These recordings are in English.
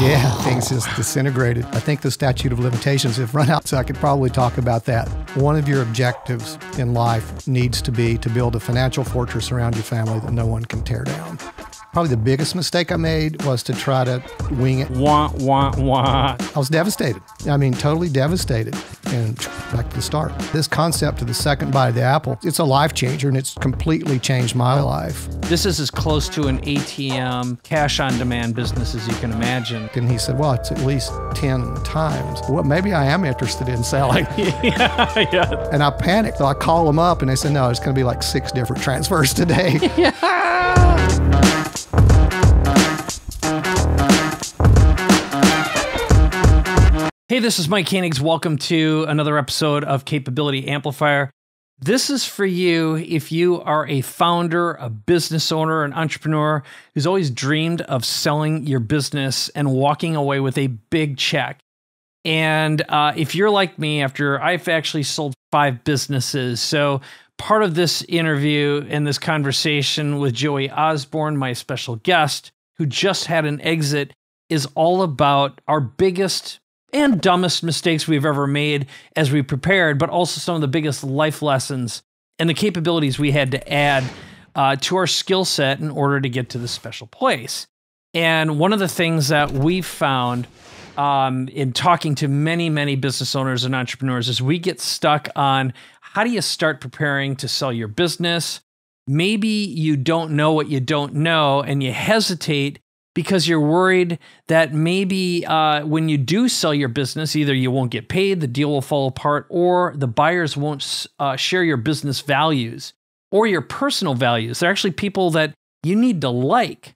Yeah, things just disintegrated. I think the statute of limitations have run out, so I could probably talk about that. One of your objectives in life needs to be to build a financial fortress around your family that no one can tear down. Probably the biggest mistake I made was to try to wing it. Wah, wah, wah. I was devastated. I mean, totally devastated. And back to the start. This concept of the second bite of the apple, it's a life changer, and it's completely changed my life. This is as close to an ATM cash on demand business as you can imagine. And he said, well, it's at least 10 times. Well, maybe I am interested in selling. Yeah. And I panicked. So I call them up and they said, no, it's going to be like 6 different transfers today. Hey, this is Mike Koenigs. Welcome to another episode of Capability Amplifier. This is for you if you are a founder, a business owner, an entrepreneur who's always dreamed of selling your business and walking away with a big check. And if you're like me, after I've actually sold 5 businesses. So part of this interview and this conversation with Joey Osborne, my special guest, who just had an exit, is all about our biggest and dumbest mistakes we've ever made as we prepared, but also some of the biggest life lessons and the capabilities we had to add to our skill set in order to get to this special place. And one of the things that we've found in talking to many business owners and entrepreneurs is we get stuck on how do you start preparing to sell your business? Maybe you don't know what you don't know and you hesitate because you're worried that maybe when you do sell your business, either you won't get paid, the deal will fall apart, or the buyers won't share your business values or your personal values. They're actually people that you need to like.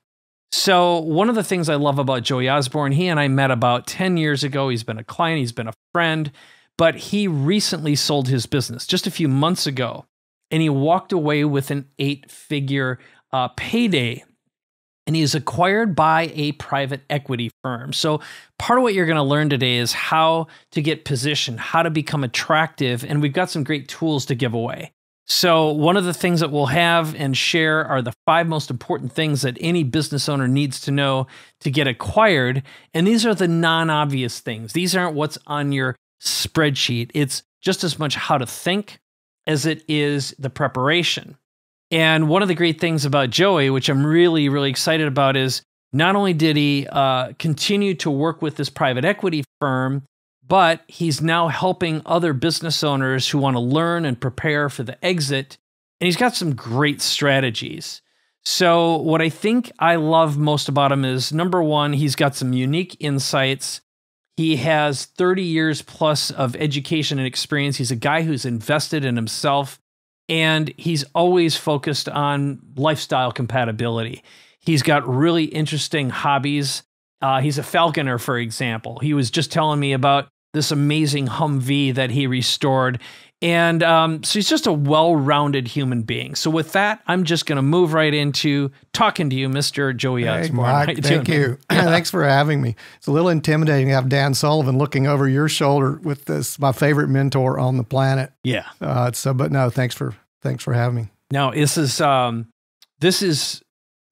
So one of the things I love about Joey Osborne, he and I met about 10 years ago. He's been a client, he's been a friend, but he recently sold his business just a few months ago, and he walked away with an 8-figure payday. And he's acquired by a private equity firm. So part of what you're going to learn today is how to get positioned, how to become attractive, and we've got some great tools to give away. So one of the things that we'll have and share are the 5 most important things that any business owner needs to know to get acquired. And these are the non-obvious things. These aren't what's on your spreadsheet. It's just as much how to think as it is the preparation. And one of the great things about Joey, which I'm really excited about, is not only did he continue to work with this private equity firm, but he's now helping other business owners who want to learn and prepare for the exit. And he's got some great strategies. So what I think I love most about him is, number one, he's got some unique insights. He has 30 years plus of education and experience. He's a guy who's invested in himself. And he's always focused on lifestyle compatibility. He's got really interesting hobbies. He's a falconer, for example. He was just telling me about this amazing Humvee that he restored. And so he's just a well-rounded human being. So with that, I'm just going to move right into talking to you, Mr. Joey Osborne. Mike, thank you. Thanks for having me. It's a little intimidating to have Dan Sullivan looking over your shoulder with this, my favorite mentor on the planet. Yeah. But no, thanks for having me. No, this is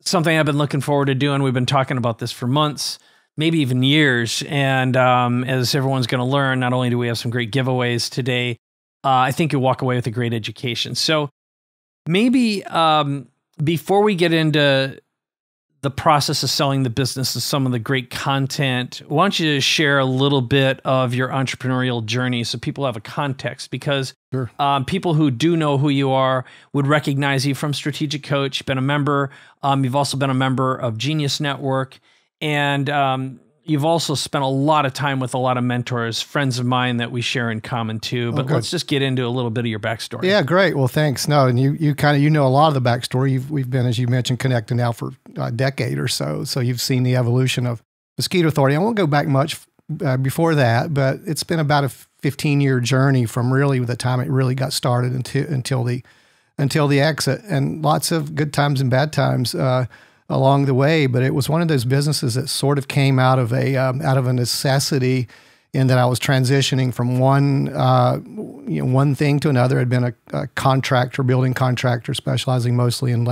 something I've been looking forward to doing. We've been talking about this for months, maybe even years. And as everyone's going to learn, not only do we have some great giveaways today, I think you'll walk away with a great education. So maybe before we get into the process of selling the business and some of the great content, why don't you share a little bit of your entrepreneurial journey so people have a context? Because Sure. People who do know who you are would recognize you from Strategic Coach. You've been a member. You've also been a member of Genius Network. And you've also spent a lot of time with a lot of mentors, friends of mine that we share in common too. But let's just get into a little bit of your backstory. Yeah, great. Well, thanks. No, and you know a lot of the backstory. We've been, as you mentioned, connected now for a decade or so. So you've seen the evolution of Mosquito Authority. I won't go back much before that, but it's been about a 15-year journey from really the time it really got started until the exit, and lots of good times and bad times along the way. But it was one of those businesses that sort of came out of a necessity, in that I was transitioning from one thing to another. I'd been a contractor, building contractor, specializing mostly in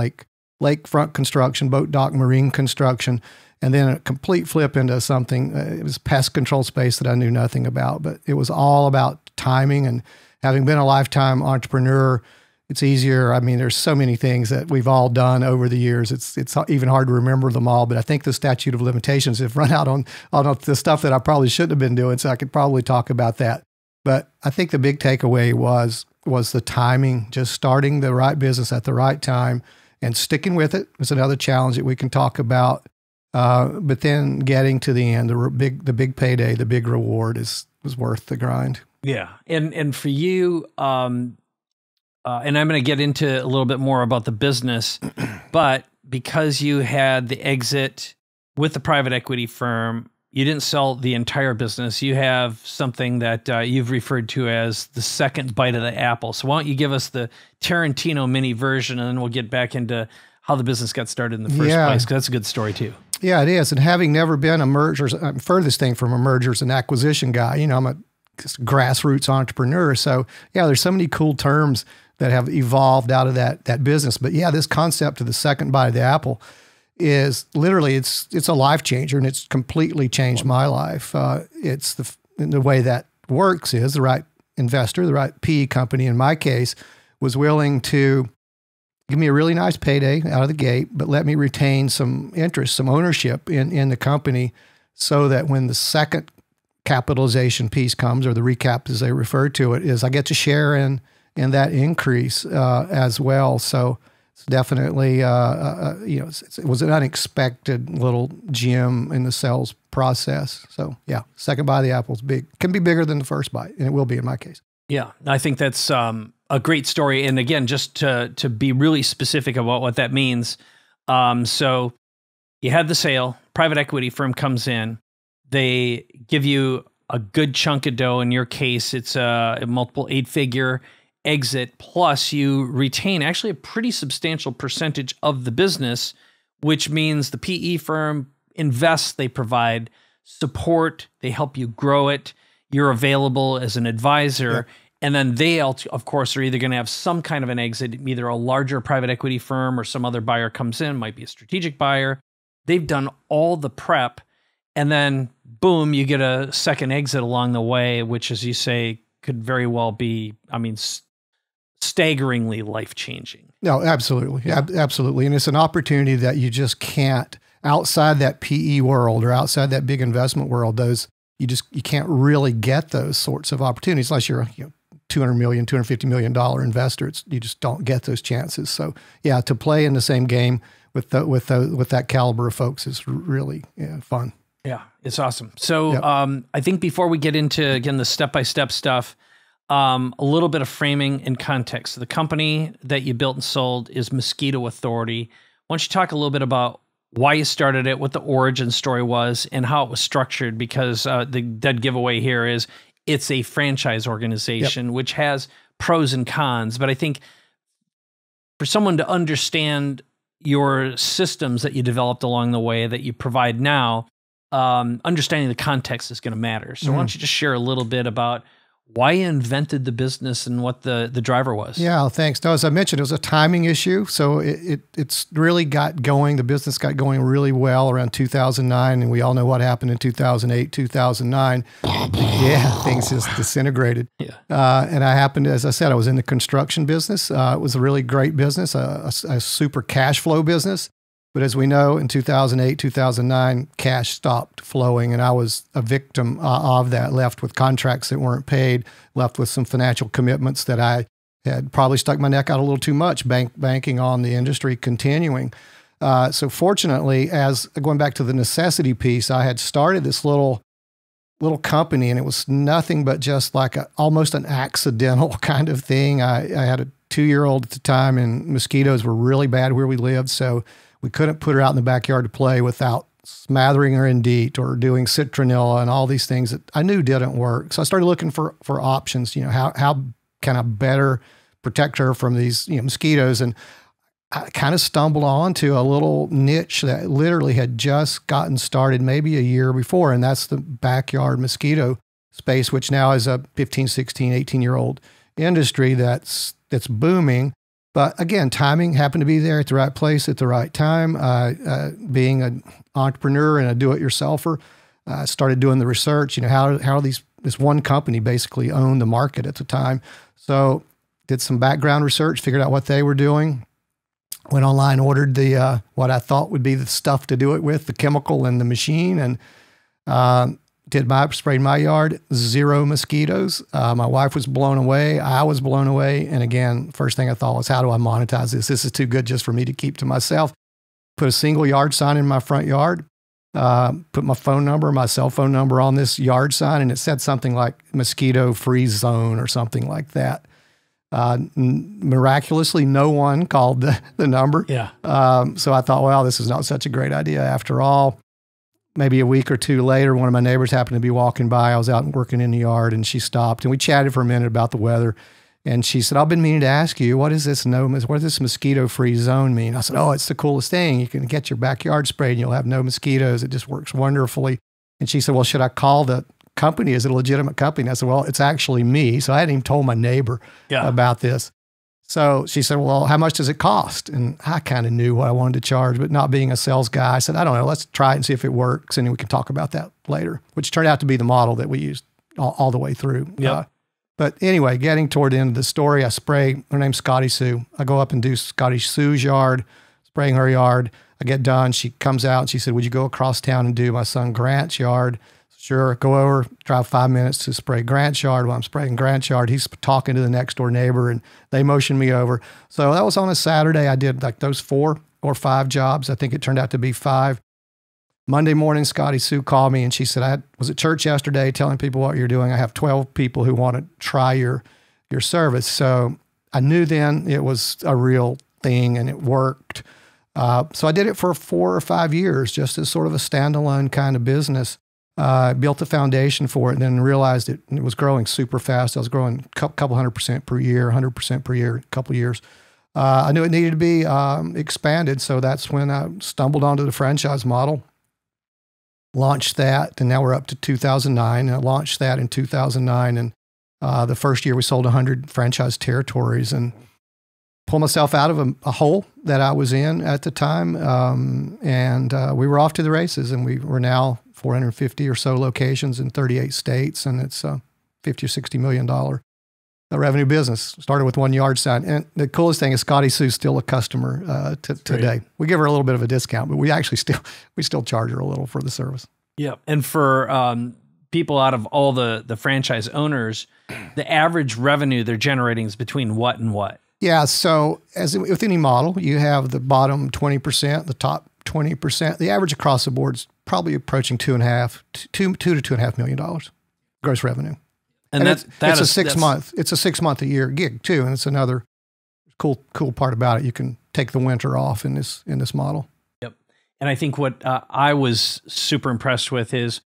lakefront construction, boat dock, marine construction. And then a complete flip into something, it was pest control space that I knew nothing about, but it was all about timing. And having been a lifetime entrepreneur, it's easier. I mean, there's so many things that we've all done over the years. It's even hard to remember them all, but I think the statute of limitations have run out on the stuff that I probably shouldn't have been doing, so I could probably talk about that. But I think the big takeaway was the timing, just starting the right business at the right time and sticking with it was another challenge that we can talk about. But then getting to the end, the big payday, the big reward was worth the grind. Yeah. And for you, and I'm going to get into a little bit more about the business, but because you had the exit with the private equity firm, you didn't sell the entire business. You have something that you've referred to as the second bite of the apple. So why don't you give us the Tarantino mini version, and then we'll get back into how the business got started in the first place, because that's a good story too. Yeah, it is. And having never been a mergers, furthest thing from a mergers and acquisition guy, I'm a grassroots entrepreneur. So yeah, there's so many cool terms that have evolved out of that business. But yeah, this concept of the second bite of the apple is literally, it's a life changer, and it's completely changed my life. It's the way that works is the right investor, the right PE company in my case, was willing to give me a really nice payday out of the gate, but let me retain some interest, some ownership in the company, so that when the second capitalization piece comes, or the recap as they refer to it, is I get to share in that increase as well. So it's definitely, it was an unexpected little gem in the sales process. So yeah, second bite of the apple is big. Can be bigger than the first bite, and it will be in my case. Yeah, I think that's a great story. And again, just to be really specific about what that means. So you had the sale, private equity firm comes in, they give you a good chunk of dough. In your case, it's a multiple 8-figure exit, plus you retain actually a pretty substantial percentage of the business, which means the PE firm invests, they provide support, they help you grow it, you're available as an advisor. Yeah. And then they, of course, are either going to have some kind of an exit, either a larger private equity firm or some other buyer comes in, might be a strategic buyer. They've done all the prep, and then boom, you get a second exit along the way, which, as you say, could very well be, staggeringly life-changing. No, absolutely. Yeah. Absolutely. And it's an opportunity that you just can't, outside that PE world or outside that big investment world, you can't really get those sorts of opportunities unless you're $200 million, $250 million investor. You just don't get those chances. So yeah, to play in the same game with that caliber of folks is really fun. Yeah, it's awesome. So yep. I think before we get into, again, the step-by-step stuff, a little bit of framing and context. So the company that you built and sold is Mosquito Authority. Why don't you talk a little bit about why you started it, what the origin story was, and how it was structured? Because the dead giveaway here is it's a franchise organization, yep, which has pros and cons. But I think for someone to understand your systems that you developed along the way that you provide now, understanding the context is going to matter. So why don't you just share a little bit about why you invented the business and what the driver was? Yeah, thanks. No, as I mentioned, it was a timing issue. So it's really got going. The business got going really well around 2009, and we all know what happened in 2008, 2009. Yeah, things just disintegrated. Yeah. And I happened, as I said, I was in the construction business. It was a really great business, a super cash flow business. But as we know, in 2008, 2009, cash stopped flowing, and I was a victim of that, left with contracts that weren't paid, left with some financial commitments that I had probably stuck my neck out a little too much, banking on the industry continuing. So fortunately, as going back to the necessity piece, I had started this little company, and it was nothing but just like almost an accidental kind of thing. I had a 2-year-old at the time, and mosquitoes were really bad where we lived, so we couldn't put her out in the backyard to play without smathering her in DEET or doing citronella and all these things that I knew didn't work. So I started looking for options. How can I better protect her from these mosquitoes? And I kind of stumbled onto a little niche that literally had just gotten started maybe a year before, and that's the backyard mosquito space, which now is a 15, 16, 18-year-old industry that's booming. But again, timing happened to be there at the right place at the right time. Being an entrepreneur and a do-it-yourselfer, I started doing the research. How this one company basically owned the market at the time. So did some background research, figured out what they were doing. Went online, ordered the what I thought would be the stuff to do it with, the chemical and the machine, and sprayed my yard, 0 mosquitoes. My wife was blown away. I was blown away. And again, first thing I thought was, how do I monetize this? This is too good just for me to keep to myself. Put a single yard sign in my front yard, put my cell phone number on this yard sign, and it said something like mosquito-free zone or something like that. Miraculously, no one called the number. Yeah. So I thought, well, this is not such a great idea after all. Maybe a week or two later, one of my neighbors happened to be walking by. I was out working in the yard, and she stopped, and we chatted for a minute about the weather. And she said, I've been meaning to ask you, what does this mosquito-free zone mean? I said, oh, it's the coolest thing. You can get your backyard sprayed, and you'll have no mosquitoes. It just works wonderfully. And she said, well, should I call the company? Is it a legitimate company? And I said, well, it's actually me. So I hadn't even told my neighbor about this. So she said, well, how much does it cost? And I kind of knew what I wanted to charge, but not being a sales guy, I said, I don't know, let's try it and see if it works. And then we can talk about that later, which turned out to be the model that we used all the way through. Yep. But anyway, getting toward the end of the story, I spray, her name's Scotty Sue. I go up and do Scotty Sue's yard, spraying her yard. I get done. She comes out and she said, would you go across town and do my son Grant's yard? Sure, go over, drive 5 minutes to spray Grant's yard. While I'm spraying Grant's yard, he's talking to the next door neighbor, and they motioned me over. So that was on a Saturday. I did like those 4 or 5 jobs. I think it turned out to be 5. Monday morning, Scotty Sue called me, and she said, I was at church yesterday telling people what you're doing. I have 12 people who want to try your service. So I knew then it was a real thing, and it worked. So I did it for 4 or 5 years, just as sort of a standalone kind of business. Built a foundation for it, and then realized it was growing super fast. I was growing a couple 100% per year, 100% per year, a couple of years. I knew it needed to be expanded, so that's when I stumbled onto the franchise model, launched that, and now we're up to 2009. And I launched that in 2009, and the first year we sold 100 franchise territories, and pulled myself out of a hole that I was in at the time, and we were off to the races, and we were now 450 or so locations in 38 states, and it's a $50 or $60 million revenue business. Started with 1 yard sign. And the coolest thing is Scotty Sue's still a customer today. We give her a little bit of a discount, but we actually still charge her a little for the service. Yeah. And for people out of all the franchise owners, the average revenue they're generating is between what and what? Yeah. So as with any model, you have the bottom 20%, the top 20%. The average across the board is probably approaching $2 to $2.5 million gross revenue. And it's a 6 month. It's a 6 month a year gig too, and it's another cool part about it. You can take the winter off in this model. Yep. And I think what I was super impressed with is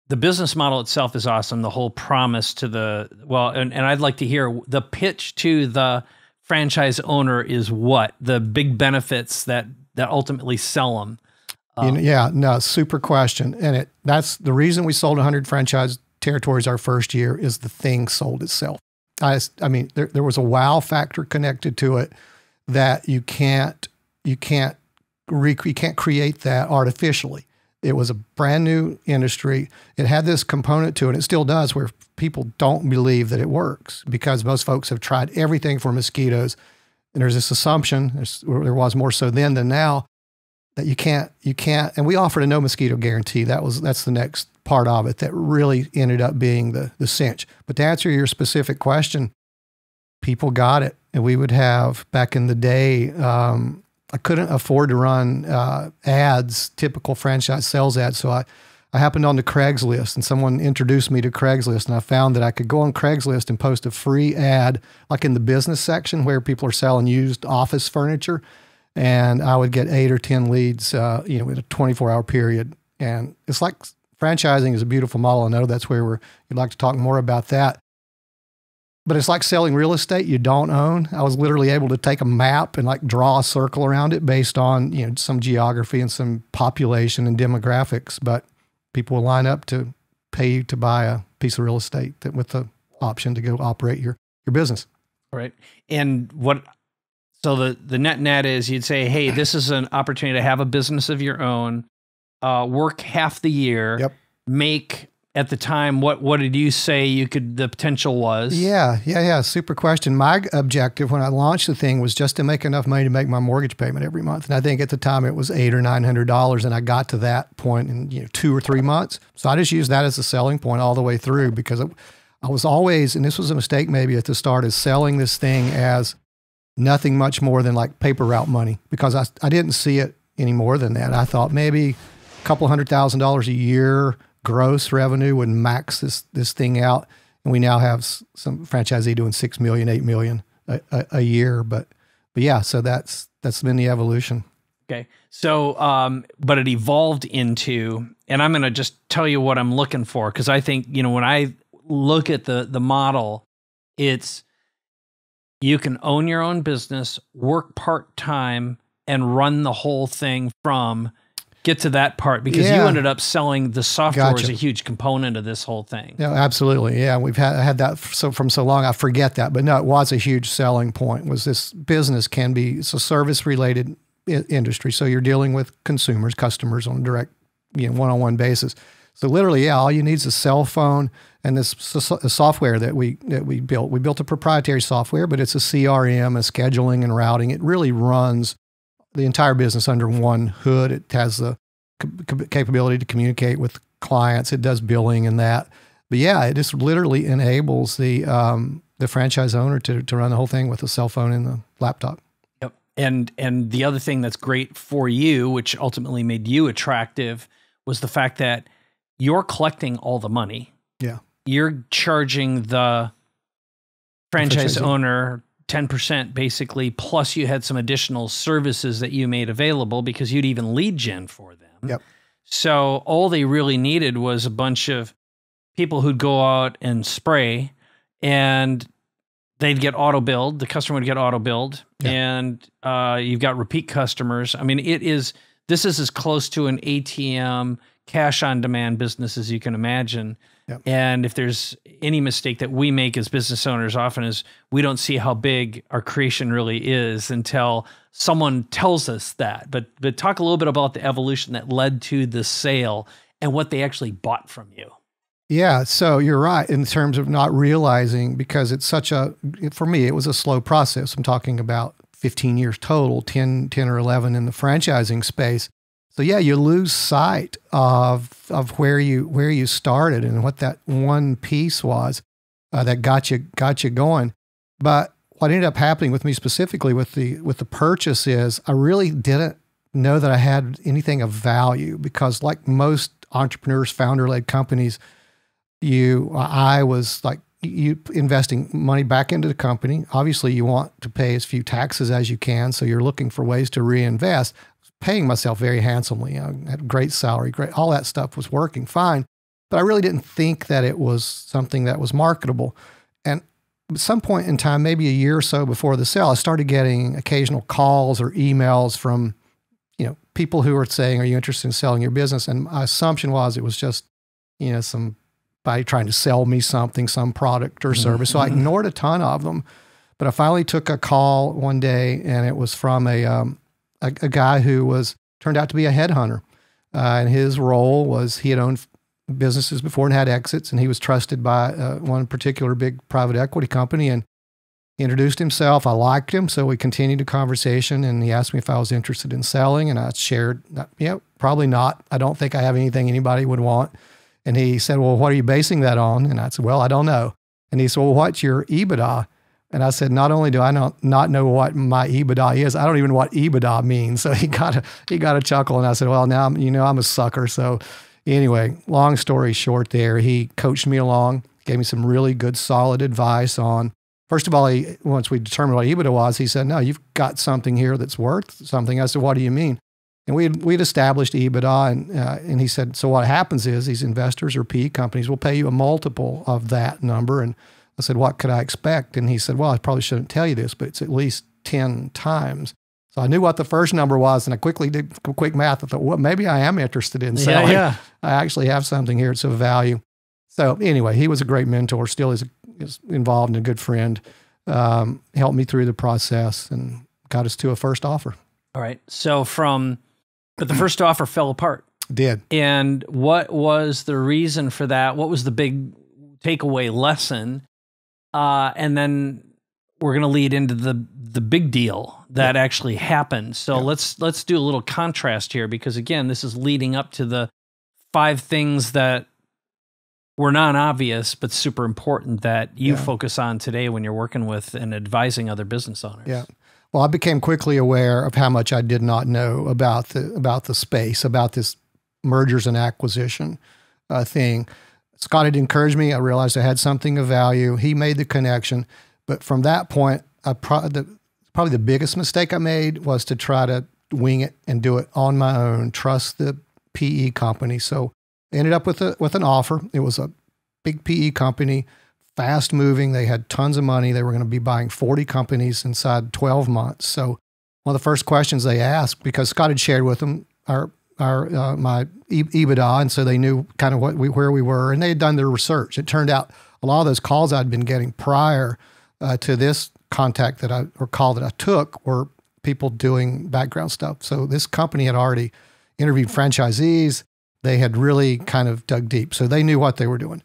the business model itself is awesome. The whole promise to and I'd like to hear the pitch to the franchise owner is what the big benefits that ultimately sell them. Super question. And that's the reason we sold 100 franchise territories our first year is the thing sold itself. I mean, there was a wow factor connected to it that you can't create that artificially. It was a brand new industry. It had this component to it. It still does, where people don't believe that it works because most folks have tried everything for mosquitoes. And there's this assumption, there was more so then than now, that you can't, and we offered a no mosquito guarantee. That's the next part of it that really ended up being the cinch. But to answer your specific question, people got it. And we would have, back in the day, I couldn't afford to run ads, typical franchise sales ads. So I happened on to Craigslist, and someone introduced me to Craigslist, and I found that I could go on Craigslist and post a free ad, like in the business section where people are selling used office furniture. And I would get 8 or 10 leads, in a 24-hour period. And it's like franchising is a beautiful model. I know that's where you'd like to talk more about that. But it's like selling real estate you don't own. I was literally able to take a map and like draw a circle around it based on, some geography and some population and demographics. But people will line up to pay you to buy a piece of real estate with the option to go operate your business. Right. And So the net is you'd say, hey, this is an opportunity to have a business of your own, work half the year, Yep. make at the time, what did you say the potential was? Yeah. Super question. My objective when I launched the thing was just to make enough money to make my mortgage payment every month. And I think at the time it was $800 or $900. And I got to that point in 2 or 3 months. So I just used that as a selling point all the way through because I was always, and this was a mistake maybe at the start, is selling this thing as nothing much more than like paper route money because I didn't see it any more than that. I thought maybe a couple $100,000 a year gross revenue would max this thing out. And we now have some franchisee doing 6 million, 8 million a year. But yeah, so that's been the evolution. Okay. So, but it evolved into, and I'm going to just tell you what I'm looking for. Cause I think, when I look at the model, it's, you can own your own business, work part-time and run the whole thing from get to that part because you ended up selling the software as a huge component of this whole thing. No, absolutely. Yeah. We've had that from so long, I forget that, but no, it was a huge selling point was this business it's a service related industry. So you're dealing with customers on a direct, one-on-one basis. So literally, all you need is a cell phone and this software that we built. We built a proprietary software, but it's a CRM, a scheduling and routing. It really runs the entire business under one hood. It has the capability to communicate with clients. It does billing and that. But yeah, it just literally enables the franchise owner to run the whole thing with a cell phone and the laptop. Yep. And the other thing that's great for you, which ultimately made you attractive, was the fact that you're collecting all the money. Yeah. You're charging the franchise owner 10% basically, plus you had some additional services that you made available because you'd even lead gen for them. Yep. So all they really needed was a bunch of people who'd go out and spray and they'd get auto billed. The customer would get auto billed and you've got repeat customers. I mean, this is as close to an ATM cash on demand business as you can imagine. Yep. And if there's any mistake that we make as business owners often is we don't see how big our creation really is until someone tells us that. But talk a little bit about the evolution that led to the sale and what they actually bought from you. Yeah, so you're right in terms of not realizing because it's for me, it was a slow process. I'm talking about 15 years total, 10 or 11 in the franchising space. So yeah, you lose sight of where you started and what that one piece was that got you going. But what ended up happening with me specifically with the purchase is I really didn't know that I had anything of value because like most entrepreneurs, founder-led companies, I was like you investing money back into the company. Obviously, you want to pay as few taxes as you can, so you're looking for ways to reinvest. Paying myself very handsomely. I had a great salary, all that stuff was working fine, but I really didn't think that it was something that was marketable. And at some point in time, maybe a year or so before the sale, I started getting occasional calls or emails from, people who were saying, "Are you interested in selling your business?" And my assumption was it was just, somebody trying to sell me something, some product or service. So I ignored a ton of them, but I finally took a call one day, and it was from a guy who turned out to be a headhunter. And his role was he had owned businesses before and had exits, and he was trusted by one particular big private equity company. And he introduced himself. I liked him, so we continued the conversation, and he asked me if I was interested in selling, and I shared, probably not. I don't think I have anything anybody would want. And he said, "Well, what are you basing that on?" And I said, "Well, I don't know." And he said, "Well, what's your EBITDA?" And I said, "Not only do I not know what my EBITDA is, I don't even know what EBITDA means." So he got a chuckle, and I said, "Well, now I'm a sucker." So anyway, long story short, there he coached me along, gave me some really good, solid advice on. First of all, once we determined what EBITDA was, he said, "No, you've got something here that's worth something." I said, "What do you mean?" And we'd established EBITDA, and he said, "So what happens is these investors or PE companies will pay you a multiple of that number." And I said, "What could I expect?" And he said, "Well, I probably shouldn't tell you this, but it's at least 10 times. So I knew what the first number was, and I quickly did quick math. I thought, well, maybe I am interested in selling. Yeah. I actually have something here. It's of value. So anyway, he was a great mentor, still is involved and a good friend. Helped me through the process. And got us to a first offer. All right. So but the first offer fell apart. Did. And what was the reason for that? What was the big takeaway lesson? And then we're going to lead into the big deal that actually happened. So let's do a little contrast here, because again, this is leading up to the 5 things that were non-obvious, but super important that you focus on today when you're working with and advising other business owners. Yeah. Well, I became quickly aware of how much I did not know about the space, about this mergers and acquisition thing. Scott had encouraged me. I realized I had something of value. He made the connection. But from that point, probably the biggest mistake I made was to try to wing it and do it on my own, trust the PE company. So I ended up with an offer. It was a big PE company, fast moving. They had tons of money. They were going to be buying 40 companies inside 12 months. So one of the first questions they asked, because Scott had shared with them my EBITDA, and so they knew kind of where we were, and they had done their research. It turned out a lot of those calls I'd been getting prior to this contact call that I took were people doing background stuff. So this company had already interviewed franchisees. They had really kind of dug deep. So they knew what they were doing.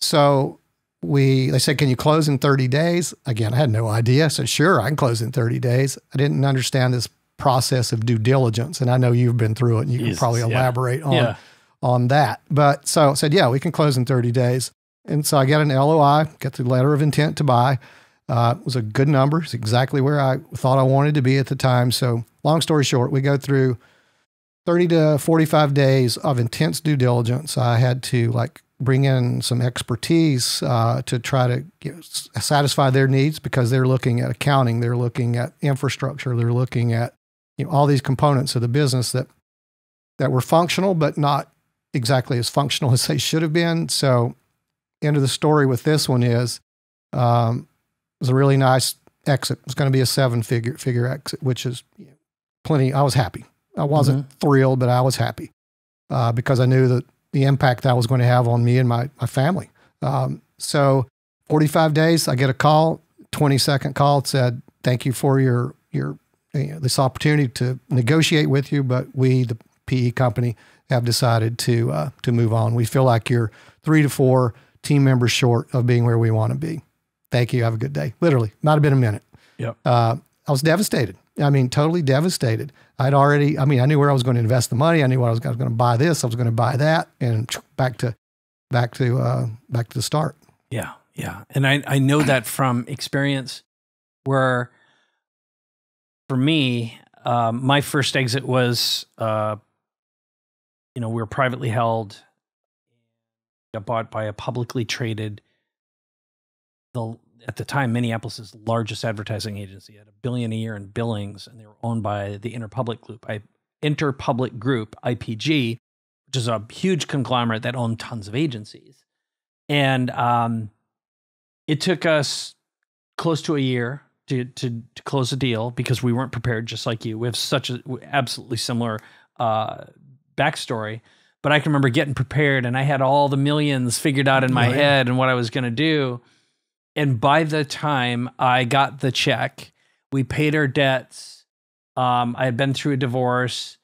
So they said, can you close in 30 days? Again, I had no idea. I said, sure, I can close in 30 days. I didn't understand this process of due diligence. And I know you've been through it, and you can probably elaborate on that. But so I said, yeah, we can close in 30 days. And so I got an LOI, got the letter of intent to buy. It was a good number. It's exactly where I thought I wanted to be at the time. So long story short, we go through 30 to 45 days of intense due diligence. I had to bring in some expertise to try to satisfy their needs, because they're looking at accounting, they're looking at infrastructure, they're looking at all these components of the business that were functional, but not exactly as functional as they should have been. So end of the story with this one is it was a really nice exit. It was going to be a 7-figure exit, which is plenty. I was happy. I wasn't thrilled, but I was happy because I knew that the impact that was going to have on me and my family. So 45 days, I get a call, 20-second call. It said, thank you for your this opportunity to negotiate with you, but we, the PE company, have decided to move on. We feel like you're 3 to 4 team members short of being where we want to be. Thank you. Have a good day. Literally, might have been a minute. Yep. I was devastated. I mean, totally devastated. I knew where I was going to invest the money. I knew I was going to buy this. I was going to buy that, and back to the start. Yeah. Yeah. And I know that from experience, where for me, my first exit was, we were privately held, got bought by a publicly traded, at the time, Minneapolis' largest advertising agency, had $1 billion a year in billings, and they were owned by the Interpublic Group, IPG, which is a huge conglomerate that owned tons of agencies. And it took us close to a year to close a deal, because we weren't prepared, just like you. We have such a absolutely similar backstory. But I can remember getting prepared, and I had all the millions figured out in my head and what I was going to do. And by the time I got the check, we paid our debts. I had been through a divorce,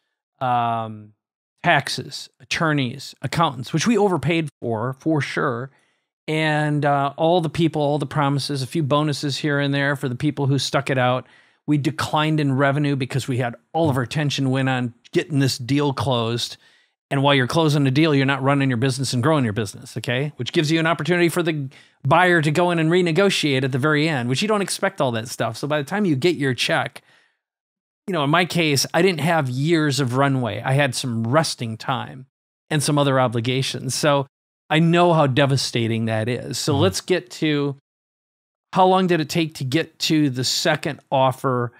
taxes, attorneys, accountants, which we overpaid for sure. And all the promises, a few bonuses here and there for the people who stuck it out. We declined in revenue because we had all of our attention went on getting this deal closed. And while you're closing a deal, you're not running your business and growing your business, okay? Which gives you an opportunity for the buyer to go in and renegotiate at the very end, which you don't expect all that stuff. So by the time you get your check, in my case, I didn't have years of runway. I had some resting time and some other obligations. So I know how devastating that is. So let's get to, how long did it take to get to the second offer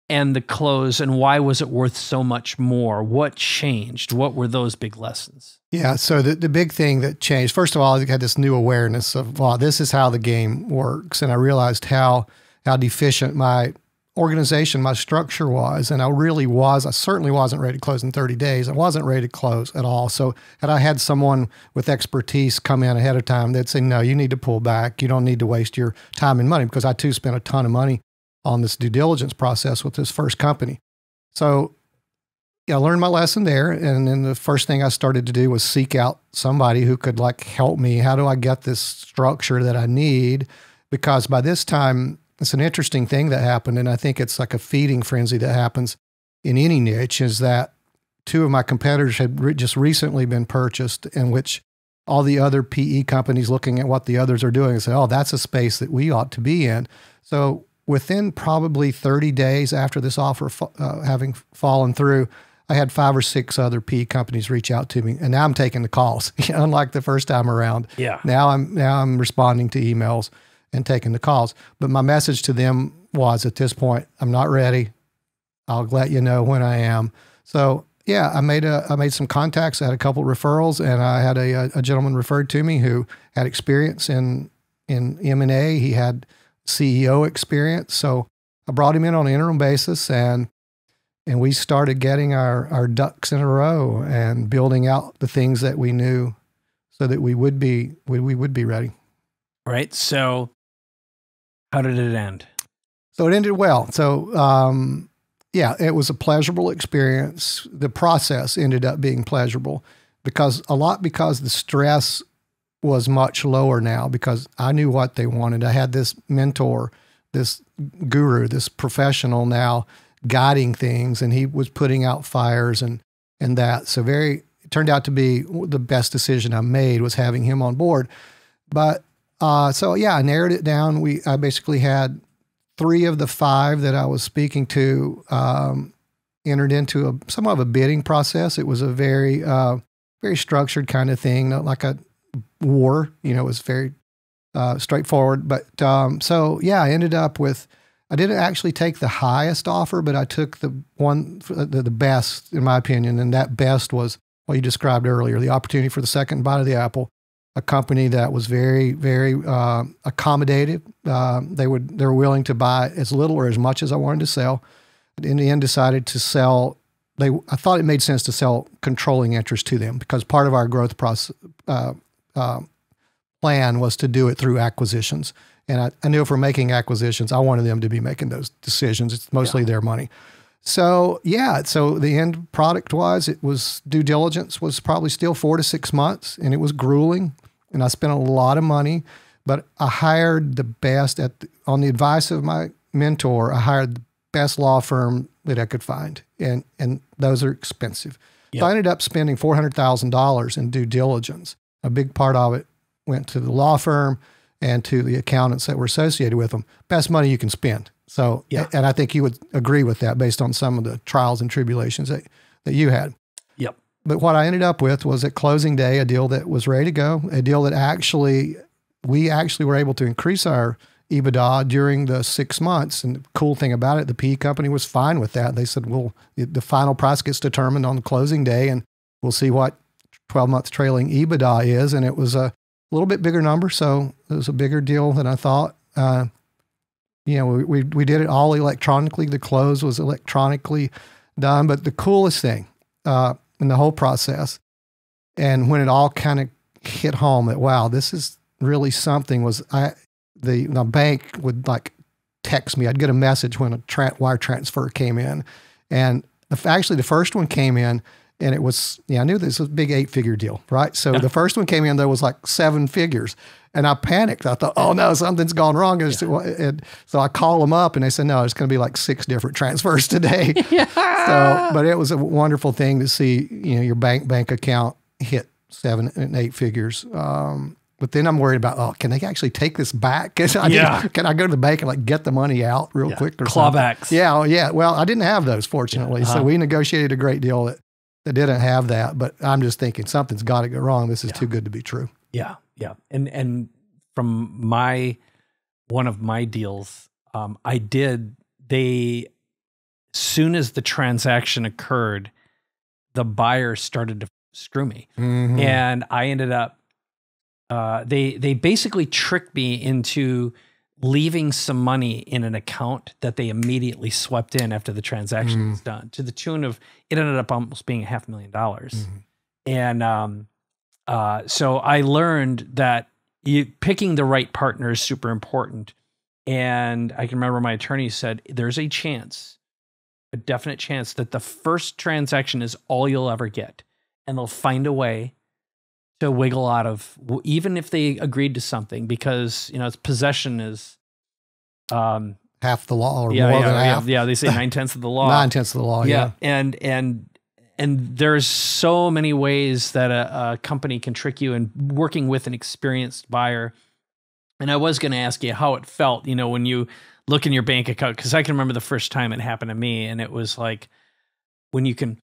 and the close, and why was it worth so much more? What changed? What were those big lessons? Yeah, so the big thing that changed, first of all, I had this new awareness of, wow, this is how the game works. And I realized how deficient my organization, my structure was. And I certainly wasn't ready to close in 30 days. I wasn't ready to close at all. So had I had someone with expertise come in ahead of time, they'd say, no, you need to pull back. You don't need to waste your time and money, because I too spent a ton of money on this due diligence process with this first company. So yeah, I learned my lesson there. And then the first thing I started to do was seek out somebody who could like help me. How do I get this structure that I need? Because by this time, it's an interesting thing that happened. And I think it's like a feeding frenzy that happens in any niche, is that two of my competitors had just recently been purchased, in which all the other PE companies looking at what the others are doing and say, oh, that's a space that we ought to be in. So within probably 30 days after this offer having fallen through, I had 5 or 6 other PE companies reach out to me, and now I'm taking the calls. Unlike the first time around. Yeah. Now I'm responding to emails and taking the calls. But my message to them was, at this point, I'm not ready. I'll let you know when I am. So yeah, I made some contacts. I had a couple of referrals, and I had a gentleman referred to me who had experience in M&A. He had CEO experience, so I brought him in on an interim basis, and we started getting our ducks in a row and building out the things that we knew, so that we would be ready. Right. So how did it end? So it ended well. So yeah, it was a pleasurable experience. The process ended up being pleasurable because the stress was much lower now, because I knew what they wanted. I had this mentor, this guru, this professional now guiding things, and he was putting out fires and that. So it turned out to be the best decision I made, was having him on board. But so yeah, I narrowed it down. I basically had 3 of the 5 that I was speaking to entered into somewhat of a bidding process. It was a very structured kind of thing, not like a war. It was very straightforward. But so yeah, I ended up with. I didn't actually take the highest offer, but I took the one, the best, in my opinion, and that best was what you described earlier, the opportunity for the second bite of the apple, a company that was very, very accommodative. They were willing to buy as little or as much as I wanted to sell. In the end, decided to sell. I thought it made sense to sell controlling interest to them, because part of our growth process plan was to do it through acquisitions. And I knew if we're making acquisitions, I wanted them to be making those decisions. It's mostly their money. So yeah, so the end product due diligence was probably still 4 to 6 months, and it was grueling, and I spent a lot of money, but I hired the best on the advice of my mentor. I hired the best law firm that I could find, and those are expensive. Yep. So I ended up spending $400,000 in due diligence. A big part of it went to the law firm and to the accountants that were associated with them. Best money you can spend. So, yeah. And I think you would agree with that based on some of the trials and tribulations that you had. Yep. But what I ended up with was, at closing day, a deal that was ready to go, a deal that we actually were able to increase our EBITDA during the 6 months. And the cool thing about it, the PE company was fine with that. They said, well, the final price gets determined on the closing day, and we'll see what 12-month trailing EBITDA is. And it was a little bit bigger number, so it was a bigger deal than I thought. We did it all electronically. The close was electronically done. But the coolest thing in the whole process, and when it all kind of hit home that, wow, this is really something, was the bank would like text me. I'd get a message when a wire transfer came in, and actually the first one came in. And it was, I knew this was a big 8-figure deal, right? So the first one came in, there was like 7 figures. And I panicked. I thought, oh no, something's gone wrong. And so I called them up, and they said, no, it's going to be like 6 different transfers today. But it was a wonderful thing to see, your bank account hit 7 and 8 figures. But then I'm worried about, can they actually take this back? Can I go to the bank and like get the money out real quick? Or clawbacks. Yeah. Well, I didn't have those, fortunately. So we negotiated a great deal that didn't have that, but I'm just thinking something's got to go wrong. This is too good to be true. Yeah. And from one of my deals, soon as the transaction occurred, the buyer started to screw me. Mm-hmm. And I ended up, they basically tricked me into leaving some money in an account that they immediately swept in after the transaction was done, to the tune of, it ended up almost being $500,000. Mm-hmm. And so I learned that picking the right partner is super important. And I can remember my attorney said, there's a chance, a definite chance that the first transaction is all you'll ever get. And they'll find a way to wiggle out of, even if they agreed to something, because, you know, it's possession is half the law or more than half. Yeah, they say 9/10 of the law. 9/10 of the law, yeah. And there's so many ways that a company can trick you, and working with an experienced buyer. And I was going to ask you how it felt, you know, when you look in your bank account, because I can remember the first time it happened to me, and it was like when you can,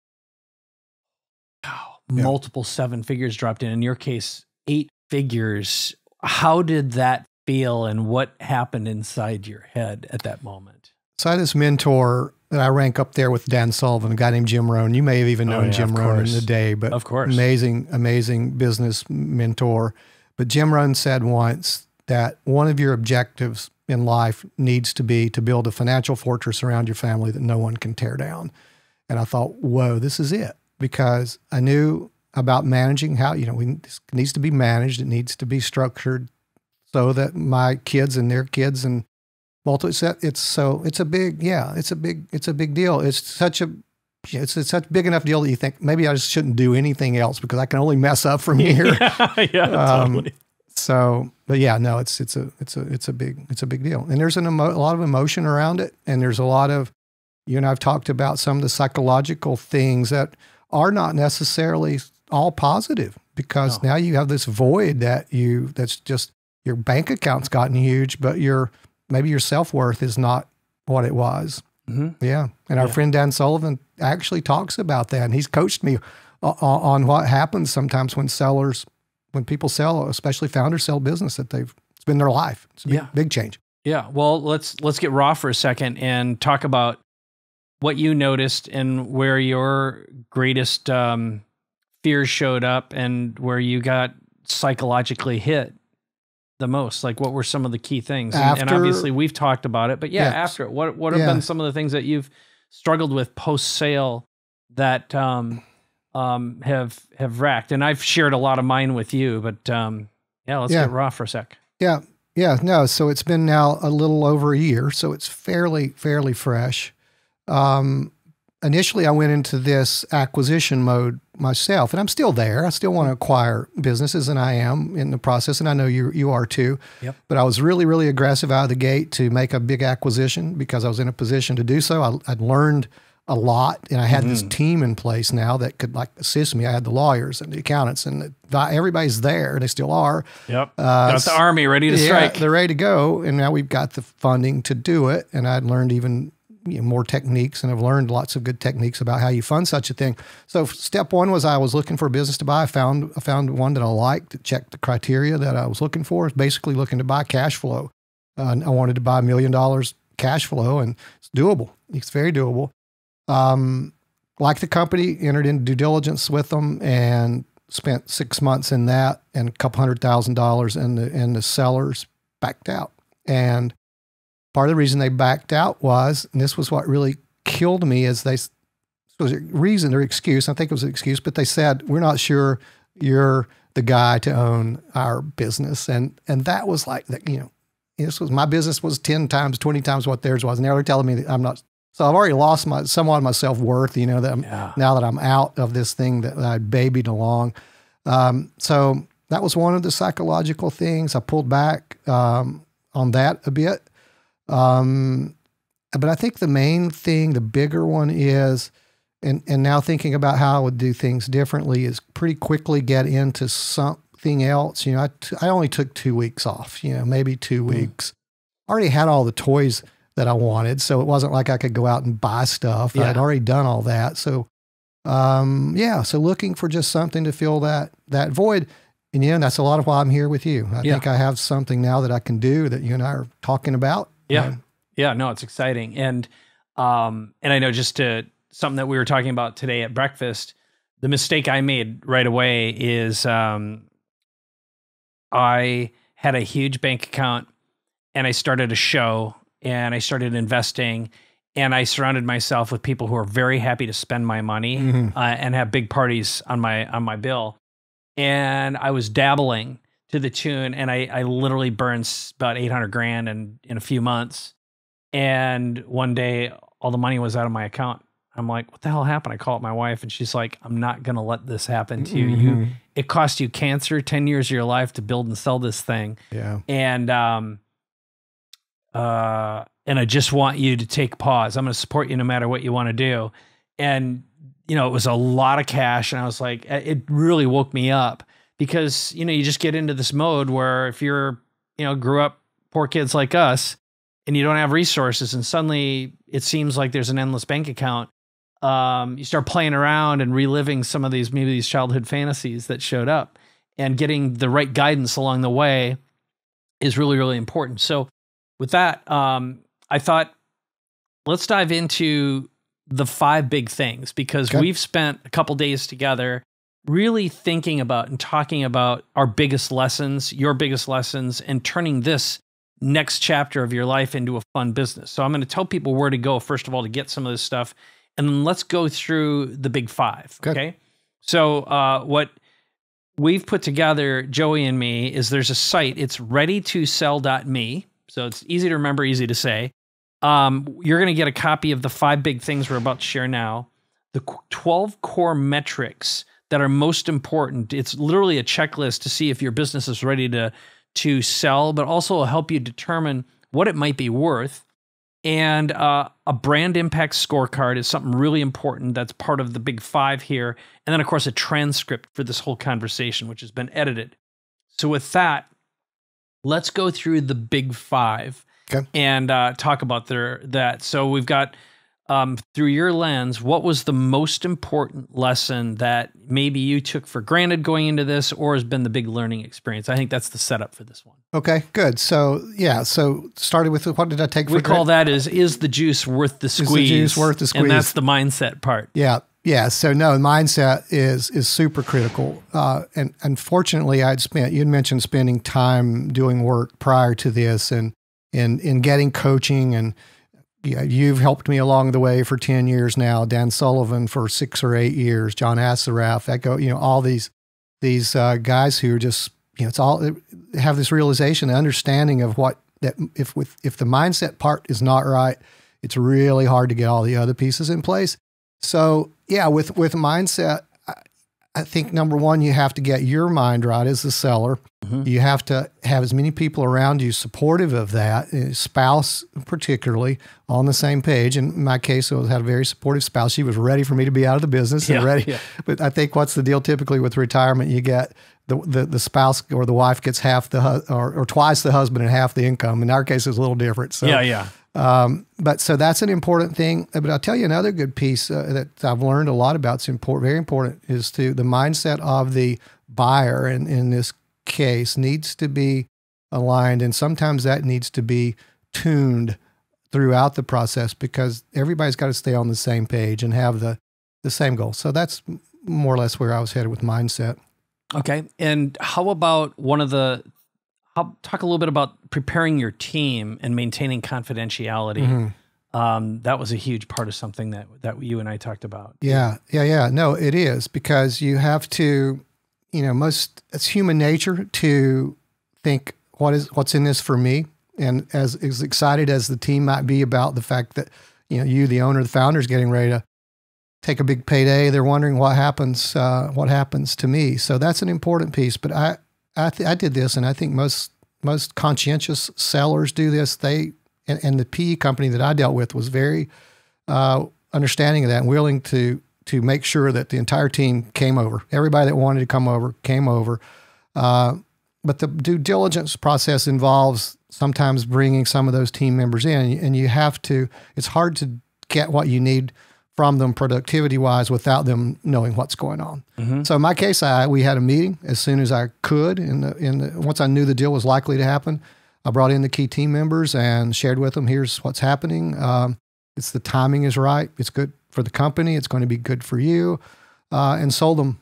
multiple 7 figures dropped in your case, 8 figures. How did that feel, and what happened inside your head at that moment? So I had this mentor that I rank up there with Dan Sullivan, a guy named Jim Rohn. You may have even known Jim Rohn in the day, but of course, amazing business mentor. But Jim Rohn said once that one of your objectives in life needs to be to build a financial fortress around your family that no one can tear down. And I thought, whoa, this is it. Because I knew about managing how, you know, this needs to be managed. It needs to be structured so that my kids and their kids and it's a big deal. It's such big enough deal that you think maybe I just shouldn't do anything else because I can only mess up from here. Totally. So, but yeah, no, it's a big deal. And there's a lot of emotion around it. And there's a lot of, you and I've talked about some of the psychological things that are not necessarily all positive, because now you have this void that's just, your bank account's gotten huge, but maybe your self-worth is not what it was. Mm-hmm. Yeah. And our friend Dan Sullivan actually talks about that. And he's coached me on what happens sometimes when people sell, especially founders sell business that it's been their life. It's a big change. Yeah. Well, let's get raw for a second and talk about what you noticed and where your greatest fears showed up and where you got psychologically hit the most. Like, what were some of the key things? And obviously we've talked about it, but after it, what have been some of the things that you've struggled with post-sale that have racked? And I've shared a lot of mine with you, but let's get raw for a sec. Yeah. No, so it's been now a little over a year, so it's fairly fresh. Initially I went into this acquisition mode myself, and I'm still there. I still want to acquire businesses, and I am in the process, and I know you are too. Yep. But I was really aggressive out of the gate to make a big acquisition because I was in a position to do so. I'd learned a lot, and I had this team in place now that could assist me. I had the lawyers and the accountants, and everybody's there. They still are. Yep. Got the army ready to strike. They're ready to go, and now we've got the funding to do it. And I'd learned even more techniques, and I've learned lots of good techniques about how you fund such a thing. So step one was I was looking for a business to buy. I found one that I liked, that checked the criteria that I was looking for. Basically looking to buy cash flow. I wanted to buy $1 million cash flow, and it's doable. It's very doable. Like the company, entered into due diligence with them and spent 6 months in that, and a couple $100,000, and the sellers backed out. And part of the reason they backed out was, and this was what really killed me, is their excuse, I think it was an excuse, but they said, we're not sure you're the guy to own our business. And that was like, my business was 10 times, 20 times what theirs was. And now they're telling me that I'm not. So I've already lost somewhat of my self-worth, now that I'm out of this thing that I babied along. So that was one of the psychological things. I pulled back on that a bit. But I think the main thing, the bigger one is, and now thinking about how I would do things differently, is pretty quickly get into something else. I only took 2 weeks off, maybe 2 weeks. I already had all the toys that I wanted, so it wasn't like I could go out and buy stuff. I'd already done all that. So, so looking for just something to fill that void. And that's a lot of why I'm here with you. I think I have something now that I can do that you and I are talking about. Yeah. No, it's exciting. And I know something that we were talking about today at breakfast, the mistake I made right away is I had a huge bank account, and I started a show, and I started investing, and I surrounded myself with people who are very happy to spend my money and have big parties on my bill. And I was dabbling to the tune, and I literally burned about 800 grand in a few months. And one day, all the money was out of my account. I'm like, what the hell happened? I call up my wife, and she's like, I'm not going to let this happen to you. It cost you cancer, 10 years of your life to build and sell this thing. Yeah. And I just want you to take pause. I'm going to support you no matter what you want to do. And, you know, it was a lot of cash. And I was like, it really woke me up because, you know, you just get into this mode where if you're, you know, grew up poor kids like us and you don't have resources and suddenly it seems like there's an endless bank account, you start playing around and reliving some of these, maybe these childhood fantasies that showed up, and getting the right guidance along the way is really, really important. So with that, I thought, let's dive into the 5 big things, because we've spent a couple days together really thinking about and talking about our biggest lessons, your biggest lessons, and turning this next chapter of your life into a fun business. So I'm going to tell people where to go, first of all, to get some of this stuff. And then let's go through the big 5. Good. Okay. So what we've put together, Joey and me, is there's a site. It's readytosell.me. So it's easy to remember, easy to say. You're going to get a copy of the 5 big things we're about to share now. The 12 core metrics that are most important. It's literally a checklist to see if your business is ready to sell, but also will help you determine what it might be worth. And a brand impact scorecard is something really important that's part of the big 5 here. And then, of course, a transcript for this whole conversation, which has been edited. So with that, let's go through the big 5 and talk about that. So we've got, through your lens, what was the most important lesson that maybe you took for granted going into this, or has been the big learning experience? I think that's the setup for this one. Okay, good. So yeah, so started with what did I take for granted? We call that is the juice worth the squeeze? Is the juice worth the squeeze? And that's the mindset part. Yeah. Yeah. So no, mindset is super critical. And unfortunately you'd mentioned spending time doing work prior to this and in getting coaching, and you've helped me along the way for 10 years now, Dan Sullivan for 6 or 8 years, John Assaraf, all these guys who are just, it's all have this realization, understanding of that if the mindset part is not right, it's really hard to get all the other pieces in place. So yeah, with mindset, I think number one, you have to get your mind right as the seller. Mm-hmm. You have to have as many people around you supportive of that, spouse particularly, on the same page. In my case, I had a very supportive spouse. She was ready for me to be out of the business and ready. Yeah. But I think what's the deal typically with retirement? You get the spouse or the wife gets half or twice the husband and half the income. In our case, it's a little different. So yeah. But so that's an important thing. But I'll tell you another good piece that I've learned a lot about. It's very important, is the mindset of the buyer. And in this case, needs to be aligned, and sometimes that needs to be tuned throughout the process, because everybody's got to stay on the same page and have the same goal. So that's more or less where I was headed with mindset. Okay. And how about talk a little bit about preparing your team and maintaining confidentiality. Mm-hmm. That was a huge part of something that you and I talked about. Yeah. No, it is, because you have to, it's human nature to think what's in this for me. And as excited as the team might be about the fact that, you, the owner, the founder, is getting ready to take a big payday, they're wondering what happens to me. So that's an important piece. But I did this, and I think most conscientious sellers do this. And the PE company that I dealt with was very understanding of that and willing to make sure that the entire team came over. Everybody that wanted to come over came over. But the due diligence process involves sometimes bringing some of those team members in, and you have to. It's hard to get what you need from them productivity-wise without them knowing what's going on. Mm-hmm. So in my case, we had a meeting as soon as I could. Once I knew the deal was likely to happen, I brought in the key team members and shared with them, here's what's happening. It's the timing is right. It's good for the company. It's going to be good for you. And sold them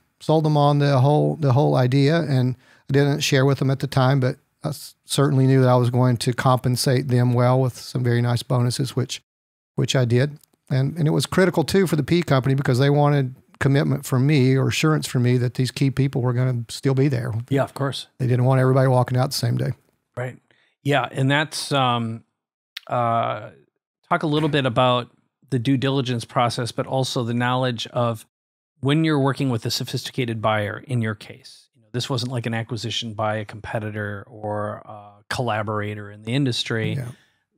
on the whole idea. And I didn't share with them at the time, but I certainly knew that I was going to compensate them well with some very nice bonuses, which I did. And it was critical too for the PE company, because they wanted commitment from me or assurance from me that these key people were going to still be there. Yeah, of course. They didn't want everybody walking out the same day. Right. Yeah. And that's, talk a little bit about the due diligence process, but also the knowledge of when you're working with a sophisticated buyer in your case. This wasn't like an acquisition by a competitor or a collaborator in the industry. Yeah.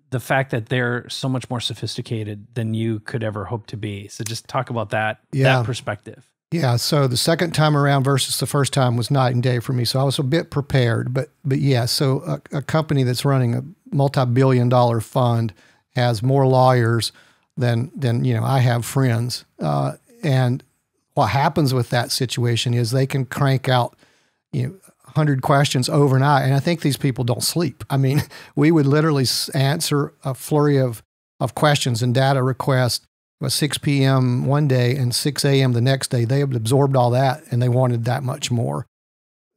The fact that they're so much more sophisticated than you could ever hope to be. So just talk about that perspective. Yeah. So the second time around versus the first time was night and day for me. So I was a bit prepared, but yeah. So a company that's running a multi-billion-dollar fund has more lawyers than I have friends. And what happens with that situation is they can crank out 100 questions overnight. And I think these people don't sleep. I mean, we would literally answer a flurry of questions and data requests at 6 p.m. one day and 6 a.m. the next day. They had absorbed all that and they wanted that much more.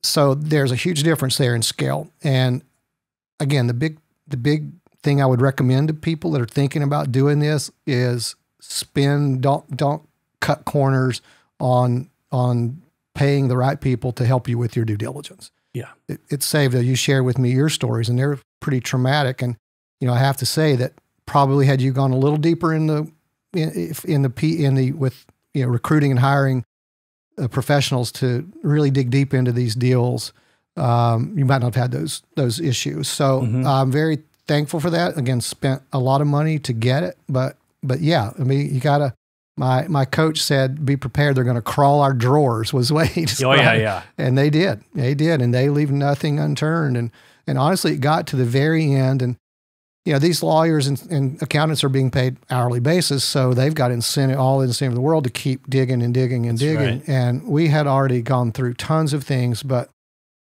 So there's a huge difference there in scale. And again, the big thing I would recommend to people that are thinking about doing this is don't cut corners on paying the right people to help you with your due diligence. Yeah. It saved. You shared with me your stories and they're pretty traumatic. And, I have to say that probably had you gone a little deeper with recruiting and hiring professionals to really dig deep into these deals, you might not have had those issues. So I'm very thankful for that. Again, spent a lot of money to get it, but yeah, I mean, you gotta. My coach said, "Be prepared. They're going to crawl our drawers." Was the way he described. Oh yeah. And they did, and they leave nothing unturned. And honestly, it got to the very end, and these lawyers and accountants are being paid hourly basis, so they've got all the incentive in the world to keep digging and digging and digging. Right. And we had already gone through tons of things, but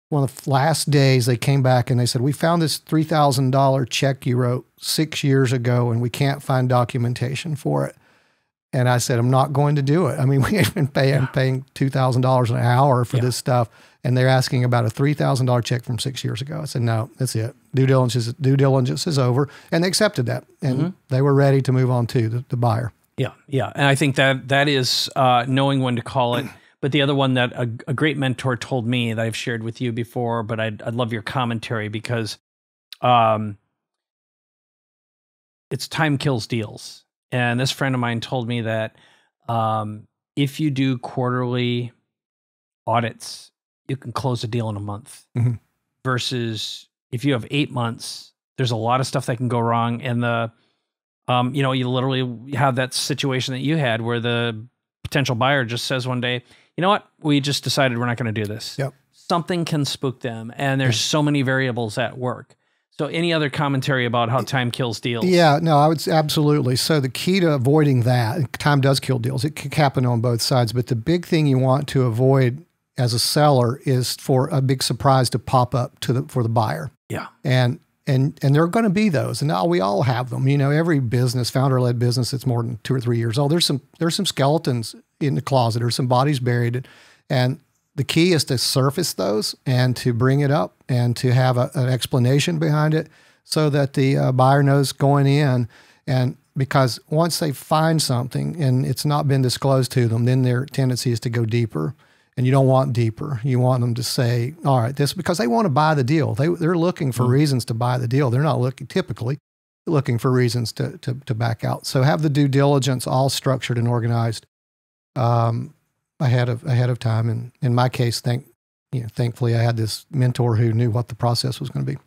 one of the last days they came back and they said, "We found this $3,000 check you wrote 6 years ago, and we can't find documentation for it." And I said, "I'm not going to do it. I mean, we have been paying $2,000 an hour for this stuff, and they're asking about a $3,000 check from 6 years ago." I said, "No, that's it. Due diligence is over," and they accepted that, and they were ready to move on to the buyer. Yeah, and I think that is knowing when to call it. But the other one that a great mentor told me that I've shared with you before, but I'd love your commentary because it's time kills deals. And this friend of mine told me that if you do quarterly audits, you can close a deal in a month. Versus if you have 8 months, there's a lot of stuff that can go wrong. And you literally have that situation that you had where the potential buyer just says one day, "You know what? We just decided we're not going to do this." Yep. Something can spook them. And there's so many variables at work. So any other commentary about how time kills deals? Yeah, no, I would absolutely. So the key to avoiding that, time does kill deals. It can happen on both sides, but the big thing you want to avoid as a seller is for a big surprise to pop up for the buyer. Yeah. And there are going to be those, and now we all have them. Every business, founder-led business that's more than 2 or 3 years old, there's some skeletons in the closet or some bodies buried, and the key is to surface those and to bring it up and to have an explanation behind it so that the buyer knows going in. And because once they find something and it's not been disclosed to them, then their tendency is to go deeper. And you don't want deeper. You want them to say, "All right, this," because they want to buy the deal. They're looking for reasons to buy the deal. They're not typically looking for reasons to back out. So have the due diligence all structured and organized ahead of time. And in my case, thankfully, I had this mentor who knew what the process was going to be.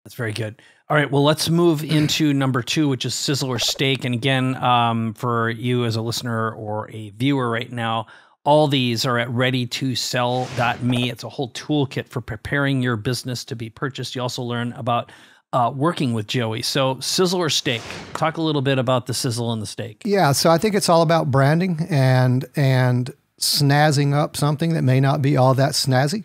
That's very good. All right, well, let's move into number 2, which is sizzle or steak. And again, for you as a listener or a viewer right now, all these are at readytosell.me. It's a whole toolkit for preparing your business to be purchased. You also learn about working with Joey. So sizzle or steak, talk a little bit about the sizzle and the steak. Yeah, so I think it's all about branding and snazzing up something that may not be all that snazzy.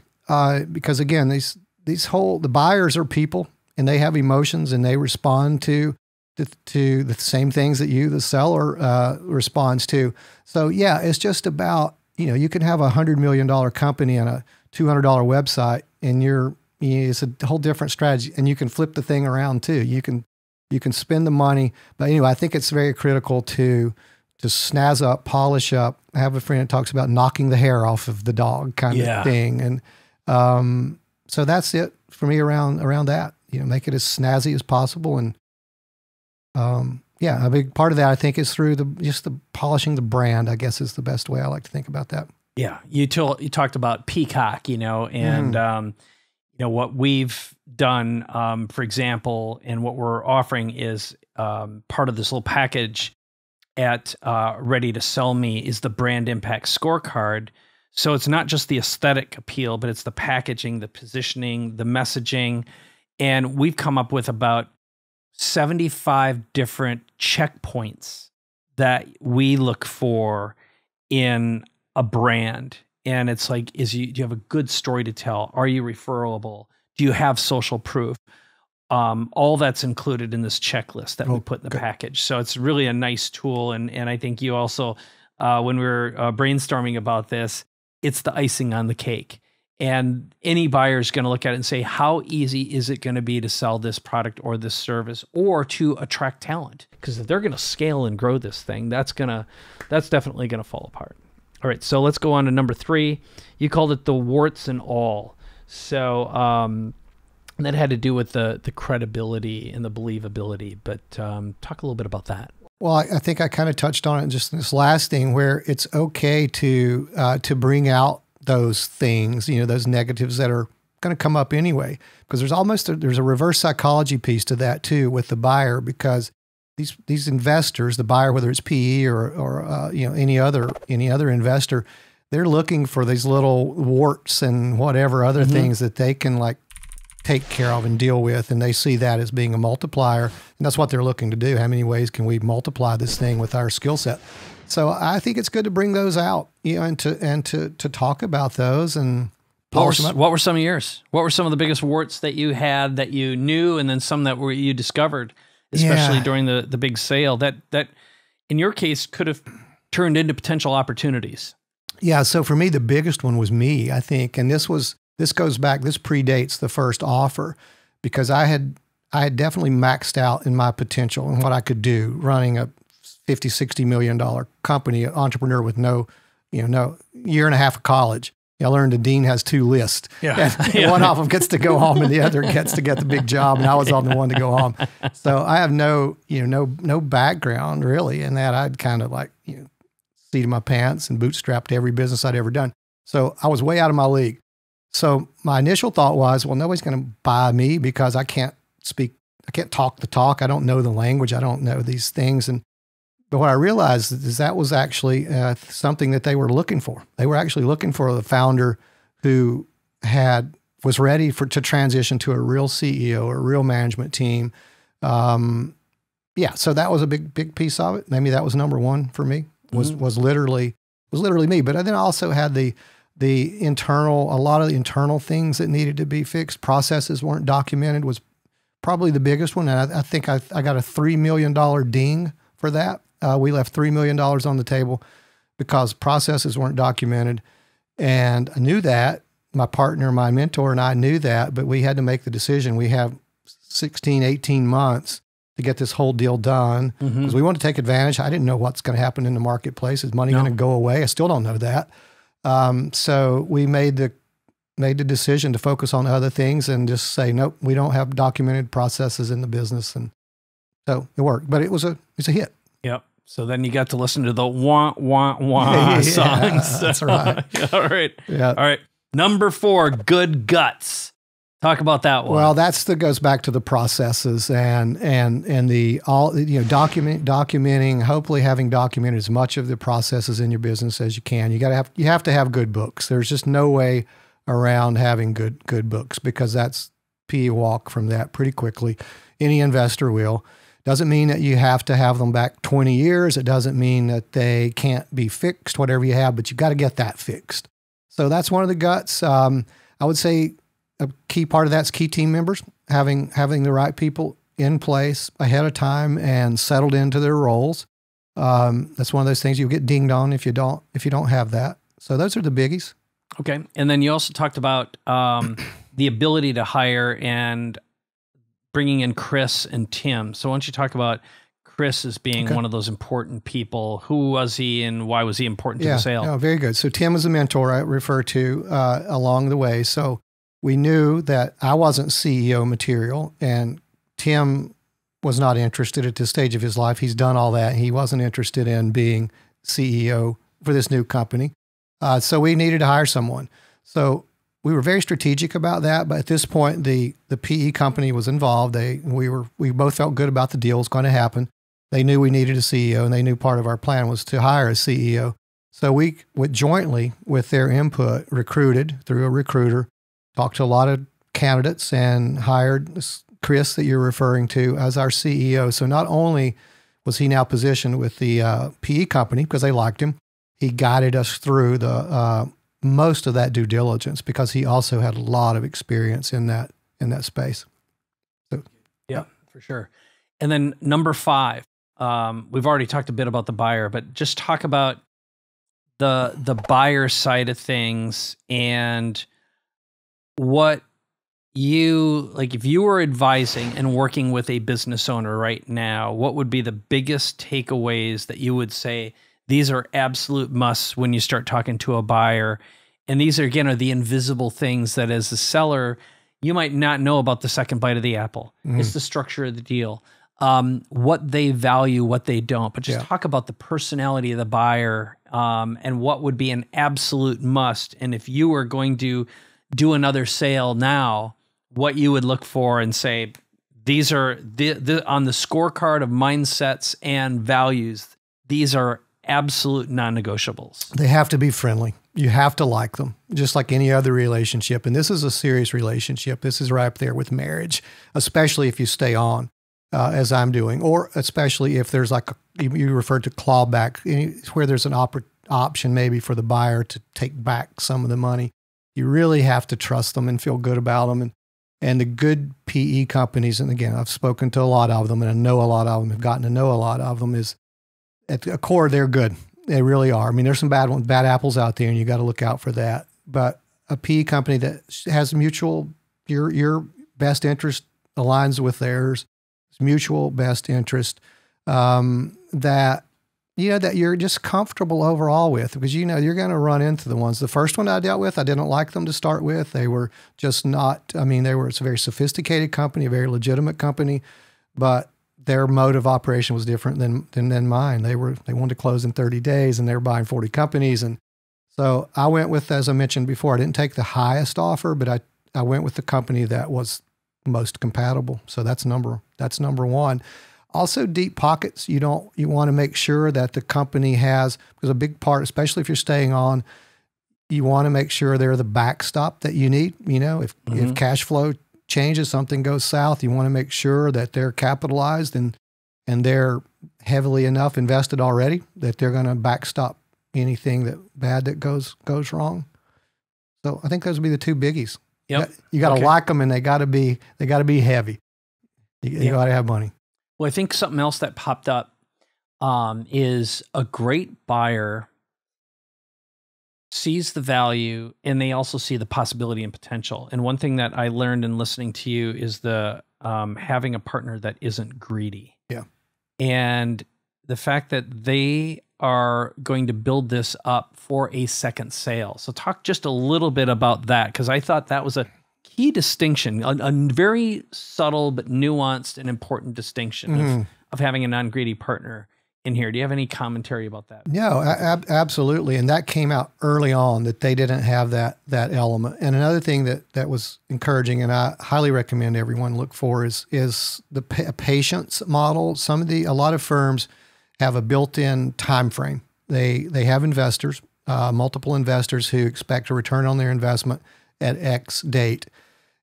Because again, the buyers are people and they have emotions and they respond to the same things that the seller, responds to. So yeah, it's just about, you can have $100 million company and a $200 website and it's a whole different strategy, and you can flip the thing around too. You can spend the money, but anyway, I think it's very critical to snazz up, polish up. I have a friend that talks about knocking the hair off of the dog kind of thing. And so that's it for me around that, make it as snazzy as possible. And a big part of that, I think, is through the polishing the brand, I guess, is the best way I like to think about that. Yeah. You talked about Peacock, and what we've done, for example, and what we're offering is part of this little package at Ready to Sell Me is the brand impact scorecard. So it's not just the aesthetic appeal, but it's the packaging, the positioning, the messaging. And we've come up with about 75 different checkpoints that we look for in a brand. And it's like, do you have a good story to tell? Are you referable? Do you have social proof? All that's included in this checklist that we put in the package. So it's really a nice tool. And I think you also, when we were brainstorming about this, it's the icing on the cake. And any buyer is going to look at it and say, how easy is it going to be to sell this product or this service or to attract talent? Because if they're going to scale and grow this thing, that's definitely going to fall apart. All right, so let's go on to number 3. You called it the warts and all. So that had to do with the credibility and the believability. But talk a little bit about that. Well, I think I kind of touched on it in just this last thing, where it's okay to bring out those things, those negatives that are going to come up anyway, because there's a reverse psychology piece to that too with the buyer, because these investors, the buyer, whether it's PE or any other investor, they're looking for these little warts and whatever other things that they can like take care of and deal with, and they see that as being a multiplier, and that's what they're looking to do. How many ways can we multiply this thing with our skill set? So I think it's good to bring those out, and to talk about those and polish them up. What were some of yours? What were some of the biggest warts that you had that you knew, and then some that you discovered, especially during the big sale that in your case could have turned into potential opportunities? Yeah. So for me, the biggest one was me, I think, and this predates the first offer, because I had definitely maxed out in my potential and what I could do running a $50-60 million company, an entrepreneur with no year and a half of college. I learned the dean has 2 lists. Yeah. And one of them gets to go home and the other gets to get the big job. And I was on the one to go home. So I have no background really in that. I'd kind of like, seated my pants and bootstrapped every business I'd ever done. So I was way out of my league. So my initial thought was, well, nobody's going to buy me because I can't talk the talk. I don't know the language. I don't know these things. But what I realized is that was actually something that they were looking for. They were actually looking for the founder who was ready to transition to a real CEO or a real management team. So that was a big piece of it. Maybe that was number 1 for me. Was literally me. But then I also had a lot of the internal things that needed to be fixed. Processes weren't documented was probably the biggest one. And I think I got a $3 million ding for that. We left $3 million on the table because processes weren't documented. And I knew that. My partner, my mentor, and I knew that, but we had to make the decision. We have 16, 18 months to get this whole deal done because we want to take advantage. I didn't know what's going to happen in the marketplace. Is money going to go away? I still don't know that. So we made the decision to focus on other things and just say, nope, we don't have documented processes in the business. And so it worked, but it was a hit. Yep. So then you got to listen to the wah, wah, wah songs. That's right. All right. Yeah. All right. Number 4, good guts. Talk about that one. Well, goes back to the processes and documenting, hopefully having documented as much of the processes in your business as you can. You have to have good books. There's just no way around having good books, because that's you walk from that pretty quickly. Any investor will. Doesn't mean that you have to have them back 20 years. It doesn't mean that they can't be fixed, whatever you have, but you've got to get that fixed. So that's one of the guts. I would say a key part of that's key team members, having the right people in place ahead of time and settled into their roles. That's one of those things you'll get dinged on if you don't have that. So those are the biggies. Okay. And then you also talked about the ability to hire and bringing in Chris and Tim. So why don't you talk about Chris as being one of those important people. Who was he and why was he important to the sale? No, very good. So Tim was a mentor I refer to along the way. So we knew that I wasn't CEO material, and Tim was not interested at this stage of his life. He's done all that. He wasn't interested in being CEO for this new company. So we needed to hire someone. So we were very strategic about that. But at this point, the PE company was involved. We both felt good about the deal was going to happen. They knew we needed a CEO, and they knew part of our plan was to hire a CEO. So we jointly, with their input, recruited through a recruiter, talked to a lot of candidates, and hired Chris that you're referring to as our CEO. So not only was he now positioned with the PE company because they liked him, he guided us through the most of that due diligence because he also had a lot of experience in that space. So, yeah, for sure. And then number 5, we've already talked a bit about the buyer, but just talk about the buyer side of things and what you, like, if you were advising and working with a business owner right now, what would be the biggest takeaways that you would say these are absolute musts when you start talking to a buyer? And these are, again, are the invisible things that as a seller, you might not know about the second bite of the apple. It's the structure of the deal, what they value, what they don't. But just talk about the personality of the buyer and what would be an absolute must. And if you were going to do another sale now, what you would look for and say, these are on the scorecard of mindsets and values, these are absolute non-negotiables. They have to be friendly. You have to like them, just like any other relationship. And this is a serious relationship. This is right up there with marriage, especially if you stay on, as I'm doing, or especially if there's like, you referred to clawback, where there's an option maybe for the buyer to take back some of the money. You really have to trust them and feel good about them. And the good PE companies, and again, I've spoken to a lot of them and I know a lot of them, have gotten to know a lot of them, is at the core, they're good. They really are. I mean, there's some bad apples out there and you got to look out for that. But a PE company that has mutual, your best interest aligns with theirs, mutual best interest, that you're just comfortable overall with, because you're going to run into the ones. The first one I dealt with, I didn't like them to start with. They were just not, it's a very sophisticated company, a very legitimate company, but their mode of operation was different than mine. They wanted to close in 30 days and they were buying 40 companies. And so I went with, as I mentioned before, I didn't take the highest offer, but I went with the company that was most compatible. So that's number one. Also, deep pockets. You want to make sure that the company has, because a big part, especially if you're staying on, you want to make sure they're the backstop that you need. If cash flow changes, something goes south, you want to make sure that they're capitalized and they're heavily enough invested already that they're going to backstop anything bad that goes wrong. So I think those would be the two biggies. Yep. You got to like them, and they got to be heavy. You got to have money. Well, I think something else that popped up is a great buyer sees the value, and they also see the possibility and potential. And one thing that I learned in listening to you is the having a partner that isn't greedy. Yeah. And the fact that they are going to build this up for a second sale. So talk just a little bit about that, because I thought that was a key distinction, a very subtle but nuanced and important distinction of having a non-greedy partner in here. Do you have any commentary about that? No, absolutely. And that came out early on, that they didn't have that element. And another thing that was encouraging, and I highly recommend everyone look for, is the patience model. A lot of firms have a built-in time frame. They have investors, multiple investors who expect a return on their investment at X date.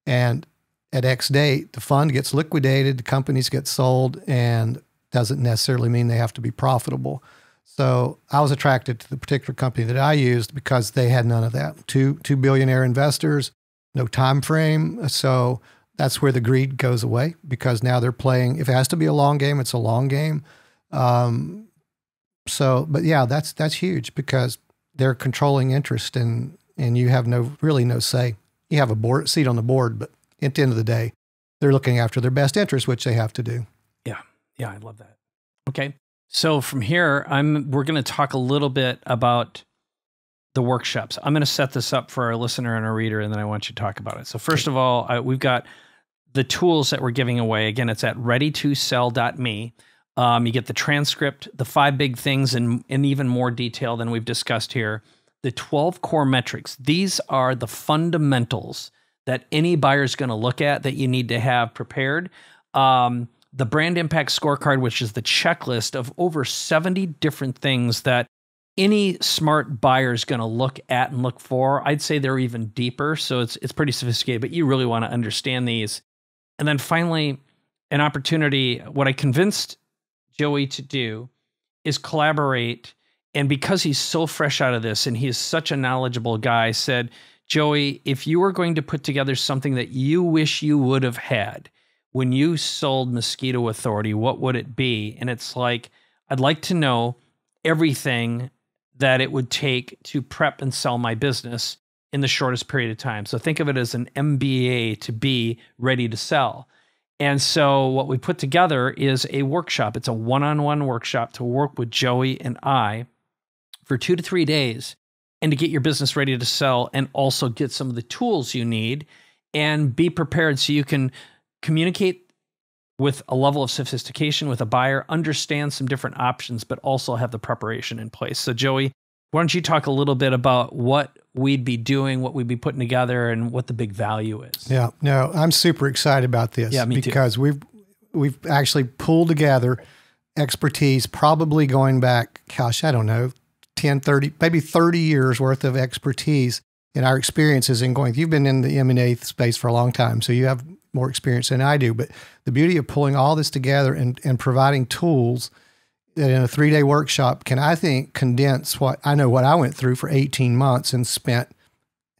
And at X date, the fund gets liquidated, the companies get sold, and doesn't necessarily mean they have to be profitable. So I was attracted to the particular company that I used because they had none of that. Two billionaire investors, no time frame. So that's where the greed goes away, because now they're playing. If it has to be a long game, it's a long game. But yeah, that's huge, because they're controlling interest, and you have really no say. You have a seat on the board, but at the end of the day, they're looking after their best interest, which they have to do. Yeah, I love that. Okay. So from here, we're going to talk a little bit about the workshops. I'm going to set this up for our listener and our reader, and then I want you to talk about it. So first of all, we've got the tools that we're giving away. Again, it's at readytosell.me. You get the transcript, the 5 big things in even more detail than we've discussed here. The 12 core metrics. These are the fundamentals that any buyer is going to look at that you need to have prepared. The brand impact scorecard, which is the checklist of over 70 different things that any smart buyer is going to look at and look for. I'd say they're even deeper, so it's pretty sophisticated, but you really want to understand these. And then finally, an opportunity. What I convinced Joey to do is collaborate. And because he's so fresh out of this and he is such a knowledgeable guy, I said, Joey, if you were going to put together something that you wish you would have had when you sold Mosquito Authority, what would it be? And it's like, I'd like to know everything that it would take to prep and sell my business in the shortest period of time. So think of it as an MBA to be ready to sell. And so what we put together is a workshop. It's a one-on-one workshop to work with Joey and I for 2 to 3 days and to get your business ready to sell and also get some of the tools you need and be prepared so you can communicate with a level of sophistication with a buyer, understand some different options, but also have the preparation in place. So Joey, why don't you talk a little bit about what we'd be doing, what we'd be putting together, and what the big value is? Yeah, no, I'm super excited about this because we've actually pulled together expertise, probably going back, gosh, I don't know, 10, 30, maybe 30 years worth of expertise in our experiences in going. You've been in the M&A space for a long time, so you have more experience than I do. But the beauty of pulling all this together and providing tools that in a 3-day workshop can, I think, condense what I went through for 18 months and spent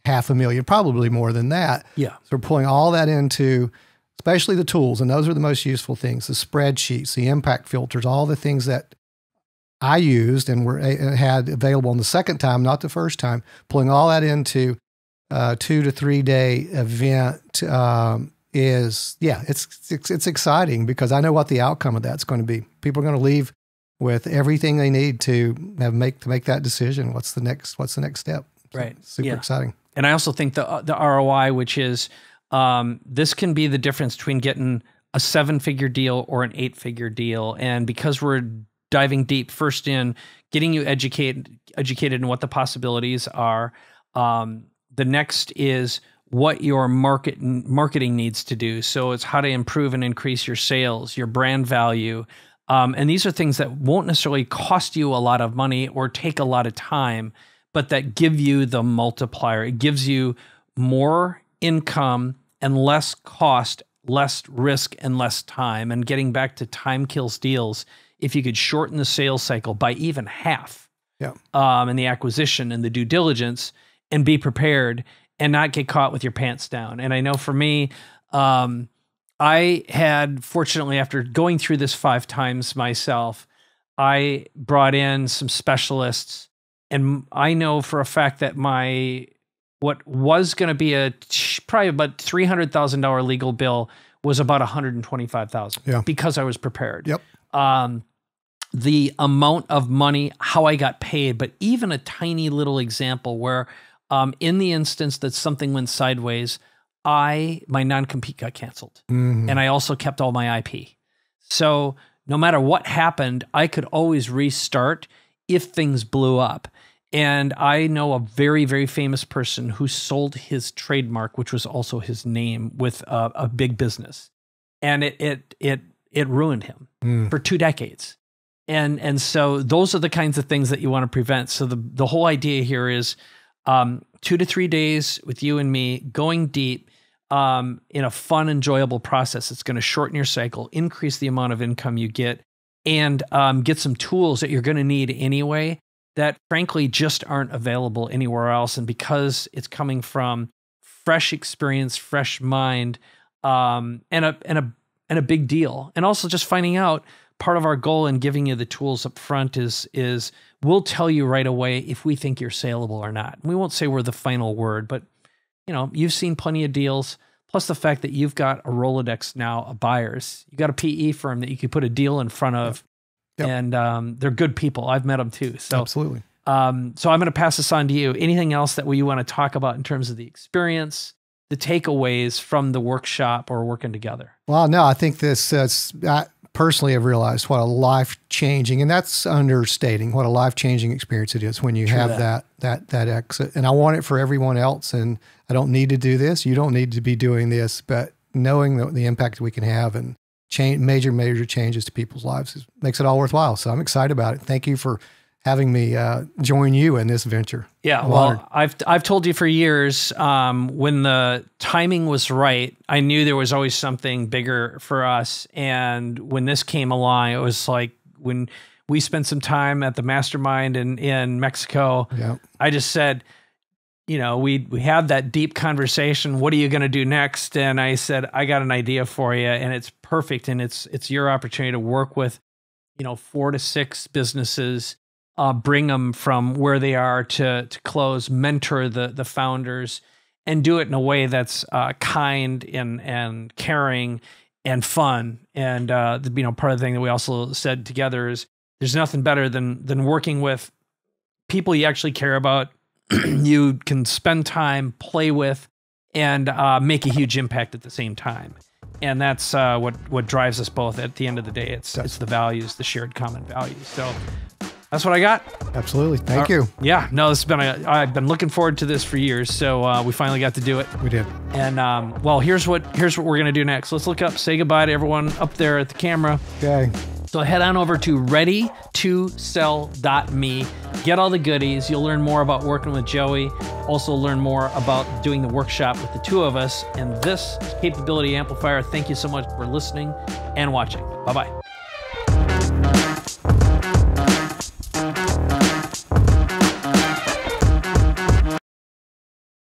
$500,000, probably more than that. Yeah. So we're pulling all that into, especially the tools, and those are the most useful things, the spreadsheets, the impact filters, all the things that I used and had available on the second time, not the first time, pulling all that into a 2 to 3 day event it's exciting because I know what the outcome of that's going to be. People are going to leave with everything they need to make that decision. What's the next step? Right. So super exciting. And I also think the ROI, which is this can be the difference between getting a 7-figure deal or an 8-figure deal. And because we're diving deep first in getting you educated in what the possibilities are, the next is what your marketing needs to do. So it's how to improve and increase your sales, your brand value. And these are things that won't necessarily cost you a lot of money or take a lot of time, but that give you the multiplier. It gives you more income and less cost, less risk, and less time. And getting back to time kills deals, if you could shorten the sales cycle by even half, in the acquisition and the due diligence, and be prepared and not get caught with your pants down. And I know for me, I had, fortunately, after going through this 5 times myself, I brought in some specialists, and I know for a fact that what was going to be probably about $300,000 legal bill was about $125,000 because I was prepared. Yep. The amount of money, how I got paid, but even a tiny little example where in the instance that something went sideways, my non-compete got canceled. Mm-hmm. And I also kept all my IP. So no matter what happened, I could always restart if things blew up. And I know a very, very famous person who sold his trademark, which was also his name, with a big business. And it ruined him for 2 decades. And so those are the kinds of things that you want to prevent. So the whole idea here is 2 to 3 days with you and me going deep in a fun, enjoyable process. It's going to shorten your cycle, increase the amount of income you get, and get some tools that you're going to need anyway that frankly just aren't available anywhere else. And because it's coming from fresh experience, fresh mind, and a big deal. And also just finding out, part of our goal in giving you the tools up front is we'll tell you right away if we think you're saleable or not. We won't say we're the final word, but you've seen plenty of deals, plus the fact that you've got a Rolodex now of buyers. You got a PE firm that you could put a deal in front of and they're good people. I've met them too. So absolutely. So I'm going to pass this on to you. Anything else that you want to talk about in terms of the experience, the takeaways from the workshop or working together? Well, no, I think I personally have realized what a life-changing, and that's understating, what a life-changing experience it is when you have that exit. And I want it for everyone else. And I don't need to do this. You don't need to be doing this, but knowing the impact we can have and major changes to people's lives makes it all worthwhile. So I'm excited about it. Thank you for having me join you in this venture. Yeah, well, I've told you for years, when the timing was right, I knew there was always something bigger for us. And when this came along, it was like when we spent some time at the mastermind in Mexico, I just said, we had that deep conversation. What are you going to do next? And I said, I got an idea for you, and it's perfect. And it's your opportunity to work with, 4 to 6 businesses, bring them from where they are to close, mentor the founders, and do it in a way that's kind and caring and fun. And part of the thing that we also said together is there's nothing better than working with people you actually care about, you can spend time, play with, and make a huge impact at the same time. And that's what drives us both. At the end of the day, it's the values, the shared common values. So that's what I got. Absolutely. Thank you. Yeah. No, I've been looking forward to this for years. So we finally got to do it. We did. And here's what we're going to do next. Let's look up, say goodbye to everyone up there at the camera. Okay. So head on over to readytosell.me. Get all the goodies. You'll learn more about working with Joey. Also learn more about doing the workshop with the two of us. And this is Capability Amplifier. Thank you so much for listening and watching. Bye-bye.